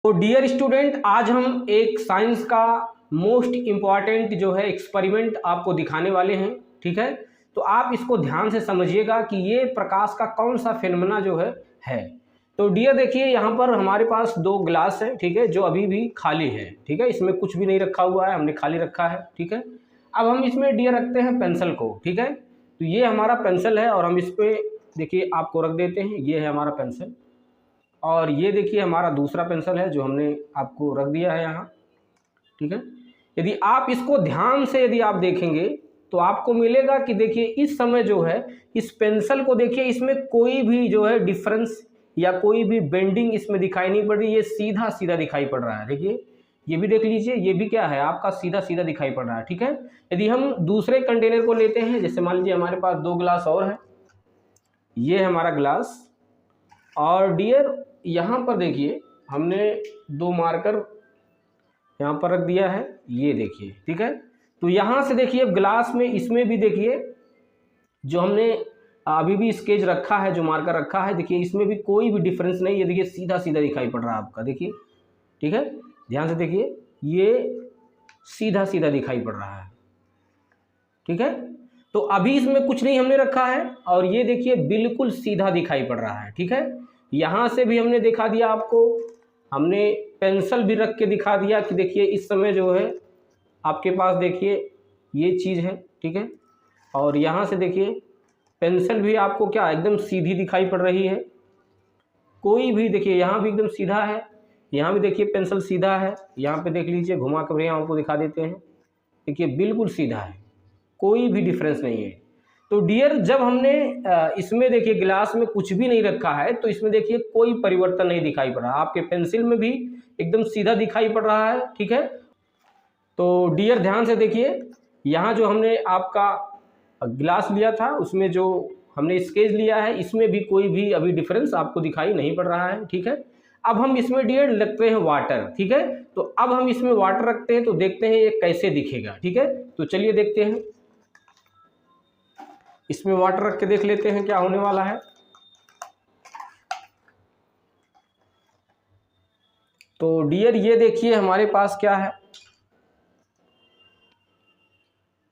तो dear student, आज हम एक साइंस का मोस्ट इम्पॉर्टेंट जो है एक्सपेरिमेंट आपको दिखाने वाले हैं। ठीक है, तो आप इसको ध्यान से समझिएगा कि ये प्रकाश का कौन सा फिनोमेना जो है। तो डियर देखिए, यहाँ पर हमारे पास दो ग्लास है, ठीक है, जो अभी भी खाली है। ठीक है, इसमें कुछ भी नहीं रखा हुआ है, हमने खाली रखा है। ठीक है, अब हम इसमें डियर रखते हैं पेंसिल को। ठीक है, तो ये हमारा पेंसिल है और हम इस पर देखिए आपको रख देते हैं। ये है हमारा पेंसिल और ये देखिए हमारा दूसरा पेंसिल है जो हमने आपको रख दिया है यहाँ। ठीक है, यदि आप इसको ध्यान से यदि आप देखेंगे तो आपको मिलेगा कि देखिए इस समय जो है इस पेंसिल को देखिए, इसमें कोई भी जो है डिफरेंस या कोई भी बेंडिंग इसमें दिखाई नहीं पड़ रही। ये सीधा सीधा दिखाई पड़ रहा है। देखिए ये भी देख लीजिए, ये भी क्या है आपका सीधा सीधा दिखाई पड़ रहा है। ठीक है, यदि हम दूसरे कंटेनर को लेते हैं, जैसे मान लीजिए हमारे पास दो ग्लास और है, ये है हमारा ग्लास और डियर यहाँ पर देखिए हमने दो मार्कर यहाँ पर रख दिया है, ये देखिए। ठीक है, तो यहाँ से देखिए ग्लास में इसमें भी देखिए जो हमने अभी भी स्केच रखा है, जो मार्कर रखा है, देखिए इसमें भी कोई भी डिफरेंस नहीं है। देखिए सीधा सीधा दिखाई पड़ रहा है आपका, देखिए। ठीक है, ध्यान से देखिए, ये सीधा सीधा दिखाई पड़ रहा है। ठीक है, तो अभी इसमें कुछ नहीं हमने रखा है और ये देखिए बिल्कुल सीधा दिखाई पड़ रहा है। ठीक है, यहाँ से भी हमने दिखा दिया आपको, हमने पेंसिल भी रख के दिखा दिया कि देखिए इस समय जो है आपके पास देखिए ये चीज़ है। ठीक है, और यहाँ से देखिए पेंसिल भी आपको क्या एकदम सीधी दिखाई पड़ रही है। कोई भी देखिए यहाँ भी एकदम सीधा है, यहाँ भी देखिए पेंसिल सीधा है, यहाँ पे देख लीजिए घुमा कर यहाँ आपको दिखा देते हैं, देखिए बिल्कुल सीधा है, कोई भी डिफरेंस नहीं है। तो डियर जब हमने इसमें देखिए गिलास में कुछ भी नहीं रखा है तो इसमें देखिए कोई परिवर्तन नहीं दिखाई पड़ रहा। आपके पेंसिल में भी एकदम सीधा दिखाई पड़ रहा है। ठीक है, तो डियर ध्यान से देखिए, यहाँ जो हमने आपका गिलास लिया था उसमें जो हमने स्केच लिया है, इसमें भी कोई भी अभी डिफरेंस आपको दिखाई नहीं पड़ रहा है। ठीक है, अब हम इसमें डियर लगते हैं वाटर। ठीक है, तो अब हम इसमें वाटर रखते हैं तो देखते हैं ये कैसे दिखेगा। ठीक है, तो चलिए देखते हैं, इसमें वाटर रख के देख लेते हैं क्या होने वाला है। तो डियर ये देखिए हमारे पास क्या है,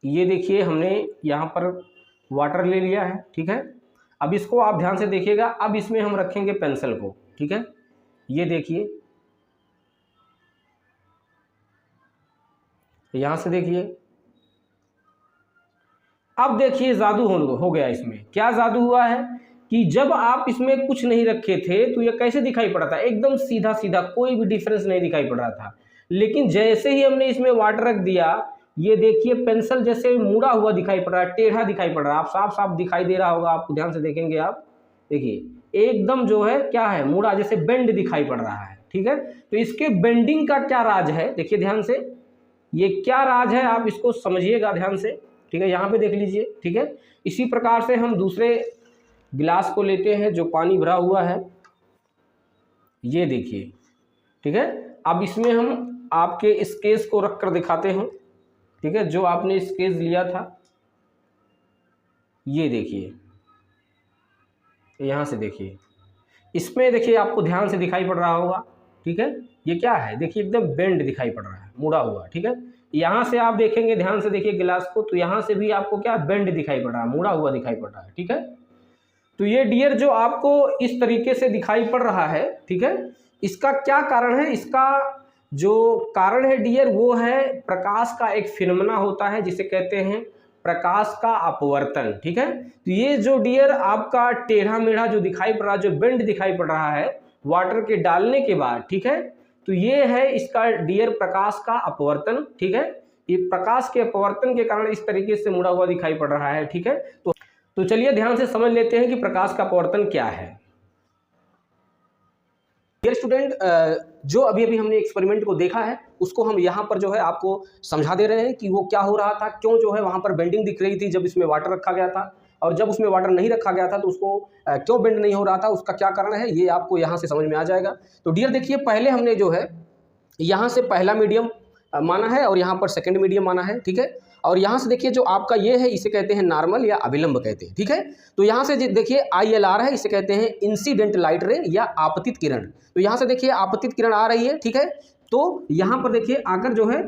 ये देखिए हमने यहाँ पर वाटर ले लिया है। ठीक है, अब इसको आप ध्यान से देखिएगा, अब इसमें हम रखेंगे पेंसिल को। ठीक है, ये देखिए, यहाँ से देखिए, अब देखिए जादू हो गया। इसमें क्या जादू हुआ है कि जब आप इसमें कुछ नहीं रखे थे तो ये कैसे दिखाई पड़ा था, एकदम सीधा सीधा, कोई भी डिफरेंस नहीं दिखाई पड़ रहा था। लेकिन जैसे ही हमने इसमें वाटर रख दिया, ये देखिए पेंसिल जैसे मुड़ा हुआ दिखाई पड़ रहा है, टेढ़ा दिखाई पड़ रहा है। आप साफ साफ दिखाई दे रहा होगा आपको, ध्यान से देखेंगे आप, देखिए एकदम जो है क्या है, मुड़ा जैसे बेंड दिखाई पड़ रहा है। ठीक है, तो इसके बेंडिंग का क्या राज है, देखिए ध्यान से, ये क्या राज है आप इसको समझिएगा ध्यान से। ठीक है, यहाँ पे देख लीजिए। ठीक है, इसी प्रकार से हम दूसरे गिलास को लेते हैं जो पानी भरा हुआ है, ये देखिए। ठीक है, अब इसमें हम आपके स्केच को रख कर दिखाते हैं। ठीक है, जो आपने स्केच लिया था, ये देखिए, यहाँ से देखिए, इसमें देखिए आपको ध्यान से दिखाई पड़ रहा होगा। ठीक है, ये क्या है, देखिए एकदम बेंड दिखाई पड़ रहा है, मुड़ा हुआ। ठीक है, यहाँ से आप देखेंगे, ध्यान से देखिए गिलास को, तो यहाँ से भी आपको क्या बेंड दिखाई पड़ रहा है, मुड़ा हुआ दिखाई पड़ रहा है। ठीक है, तो ये डियर जो आपको इस तरीके से दिखाई पड़ रहा है, ठीक है, इसका क्या कारण है, इसका जो कारण है डियर वो है प्रकाश का एक फिनोमेना होता है जिसे कहते हैं प्रकाश का अपवर्तन। ठीक है, तो ये जो डियर आपका टेढ़ा मेढ़ा जो दिखाई पड़ रहा है, जो बेंड दिखाई पड़ रहा है वाटर के डालने के बाद, ठीक है, तो ये है इसका डियर प्रकाश का अपवर्तन। ठीक है, ये प्रकाश के अपवर्तन के कारण इस तरीके से मुड़ा हुआ दिखाई पड़ रहा है। ठीक है, तो चलिए ध्यान से समझ लेते हैं कि प्रकाश का अपवर्तन क्या है। डियर स्टूडेंट, जो अभी अभी हमने एक्सपेरिमेंट को देखा है उसको हम यहाँ पर जो है आपको समझा दे रहे हैं कि वो क्या हो रहा था, क्यों जो है वहाँ पर बेंडिंग दिख रही थी जब इसमें वाटर रखा गया था, और जब उसमें वाटर नहीं रखा गया था तो उसको क्यों बेंड नहीं हो रहा था, उसका क्या कारण है, ये आपको यहाँ से समझ में आ जाएगा। तो डियर देखिए, पहले हमने जो है यहाँ से पहला मीडियम माना है और यहाँ पर सेकेंड मीडियम माना है। ठीक है, और यहाँ से देखिए जो आपका ये है इसे कहते हैं नॉर्मल या अभिलंब कहते हैं, ठीक है। तो यहाँ से देखिए ILR है, इसे कहते हैं इंसिडेंट लाइट रे या आपतित किरण। तो यहाँ से देखिए आपतित किरण आ रही है, ठीक है। तो यहाँ पर देखिए आकर जो है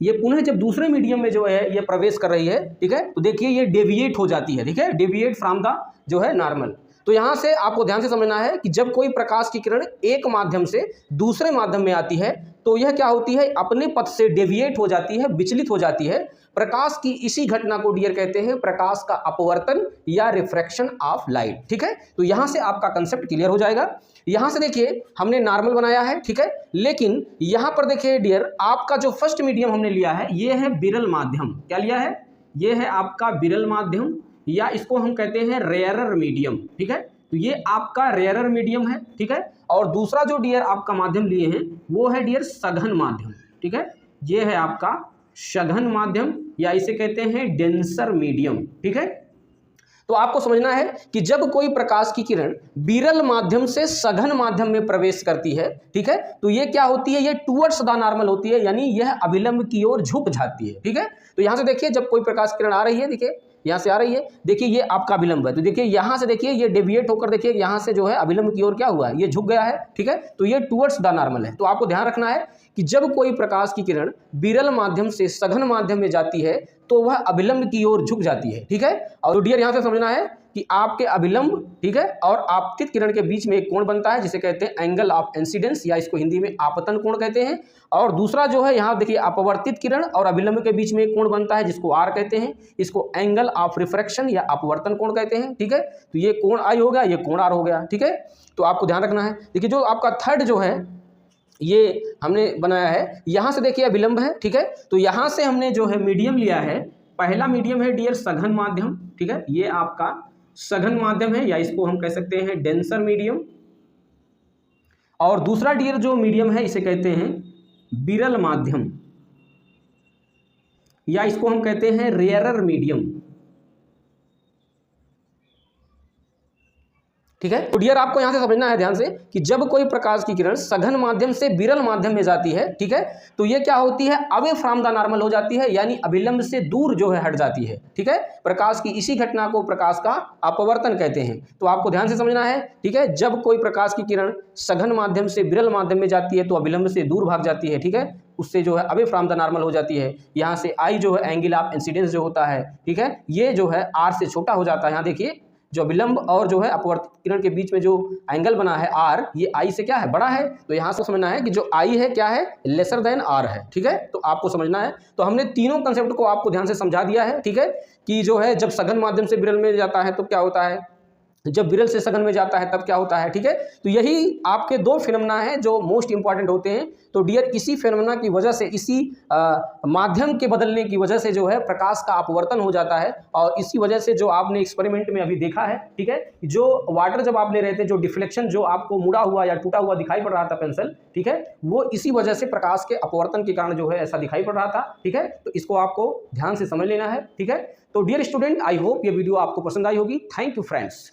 ये पुनः जब दूसरे मीडियम में जो है ये प्रवेश कर रही है, ठीक है, तो देखिए ये डेविएट हो जाती है, ठीक है, डेविएट फ्रॉम द जो है नॉर्मल। तो यहाँ से आपको ध्यान से समझना है कि जब कोई प्रकाश की किरण एक माध्यम से दूसरे माध्यम में आती है तो यह क्या होती है, अपने पथ से डेविएट हो जाती है, विचलित हो जाती है। प्रकाश की इसी घटना को डियर कहते हैं प्रकाश का अपवर्तन या रिफ्रैक्शन ऑफ लाइट, ठीक है। तो यहाँ से आपका कंसेप्ट क्लियर हो जाएगा। यहाँ से देखिए हमने नॉर्मल बनाया है, ठीक है, लेकिन यहाँ पर देखिए डियर आपका जो फर्स्ट मीडियम हमने लिया है ये है विरल माध्यम। क्या लिया है, ये है आपका विरल माध्यम या इसको हम कहते हैं रेयरर मीडियम, ठीक है। तो ये आपका रेयरर मीडियम है, ठीक है। और दूसरा जो डियर आपका माध्यम लिए हैं वो है डियर सघन माध्यम, ठीक है। ये है आपका सघन माध्यम या इसे कहते हैं डेंसर मीडियम, ठीक है। तो आपको समझना है कि जब कोई प्रकाश की किरण विरल माध्यम से सघन माध्यम में प्रवेश करती है, ठीक है, तो ये क्या होती है, ये टुवर्ड्स द नॉर्मल होती है, यानी यह अभिलंब की ओर झुक जाती है, ठीक है। तो यहाँ से देखिए जब कोई प्रकाश किरण आ रही है, देखिए यहाँ से आ रही है, देखिए ये आपका अभिलंब है, तो देखिए यहाँ से देखिए ये डेविएट होकर देखिए यहाँ से जो है अभिलंब की ओर क्या हुआ है, ये झुक गया है, ठीक है। तो ये टुवर्ड्स द नॉर्मल है। तो आपको ध्यान रखना है कि जब कोई प्रकाश की किरण विरल माध्यम से सघन माध्यम में जाती है तो वह अभिलंब की ओर झुक जाती है, ठीक है। और डियर यहाँ से समझना है कि आपके अभिलंब, ठीक है, और आपतित किरण के बीच में एक कोण बनता है जिसे कहते हैं एंगल ऑफ इंसिडेंस या इसको हिंदी में आपतन कोण कहते हैं। और दूसरा जो है यहाँ देखिए अपवर्तित किरण और अभिलंब के बीच में एक कोण बनता है जिसको R कहते हैं, इसको एंगल ऑफ रिफ्रैक्शन या अपवर्तन कोण कहते हैं, ठीक है। तो ये कोण I हो गया, ये कोण R हो गया, ठीक है। तो आपको ध्यान रखना है। देखिए जो आपका थर्ड जो है ये हमने बनाया है, यहाँ से देखिए अभिलंब है, ठीक है। तो यहाँ से हमने जो है मीडियम लिया है, पहला मीडियम है डियर सघन माध्यम, ठीक है, ये आपका सघन माध्यम है या इसको हम कह सकते हैं डेंसर मीडियम। और दूसरा डियर जो मीडियम है इसे कहते हैं विरल माध्यम या इसको हम कहते हैं रेयरर मीडियम, ठीक है। तो डियर आपको यहां से समझना है ध्यान से कि जब कोई प्रकाश की किरण सघन माध्यम से विरल माध्यम में जाती है, ठीक है, तो ये क्या होती है, अवे फ्रॉम द नॉर्मल हो जाती है, यानी अभिलंब से दूर जो है हट जाती है, ठीक है। प्रकाश की इसी घटना को प्रकाश का अपवर्तन कहते हैं। तो आपको ध्यान से समझना है, ठीक है। जब कोई प्रकाश की किरण सघन माध्यम से विरल माध्यम में जाती है तो अभिलंब से दूर भाग जाती है, ठीक है, उससे जो है अवे फ्रॉम द नॉर्मल हो जाती है। यहाँ से I जो है एंगल ऑफ इंसिडेंस जो होता है, ठीक है, ये जो है R से छोटा हो जाता है। यहाँ देखिए जो विलंब और जो है अपवर्तित किरण के बीच में जो एंगल बना है R, ये I से क्या है, बड़ा है। तो यहाँ से समझना है कि जो I है क्या है, लेसर देन R है, ठीक है। तो आपको समझना है। तो हमने तीनों कंसेप्ट को आपको ध्यान से समझा दिया है, ठीक है, कि जो है जब सघन माध्यम से विरल में जाता है तो क्या होता है, जब विरल से सघन में जाता है तब क्या होता है, ठीक है। तो यही आपके दो फिनोमेना हैं जो मोस्ट इंपॉर्टेंट होते हैं। तो डियर इसी फिनोमेना की वजह से, इसी माध्यम के बदलने की वजह से जो है प्रकाश का अपवर्तन हो जाता है। और इसी वजह से जो आपने एक्सपेरिमेंट में अभी देखा है, ठीक है, जो वाटर जब आप ले रहे थे, जो डिफ्लेक्शन जो आपको मुड़ा हुआ या टूटा हुआ दिखाई पड़ रहा था पेंसिल, ठीक है, वो इसी वजह से प्रकाश के अपवर्तन के कारण जो है ऐसा दिखाई पड़ रहा था, ठीक है। तो इसको आपको ध्यान से समझ लेना है, ठीक है। तो डियर स्टूडेंट, आई होप ये वीडियो आपको पसंद आई होगी। Thank you friends.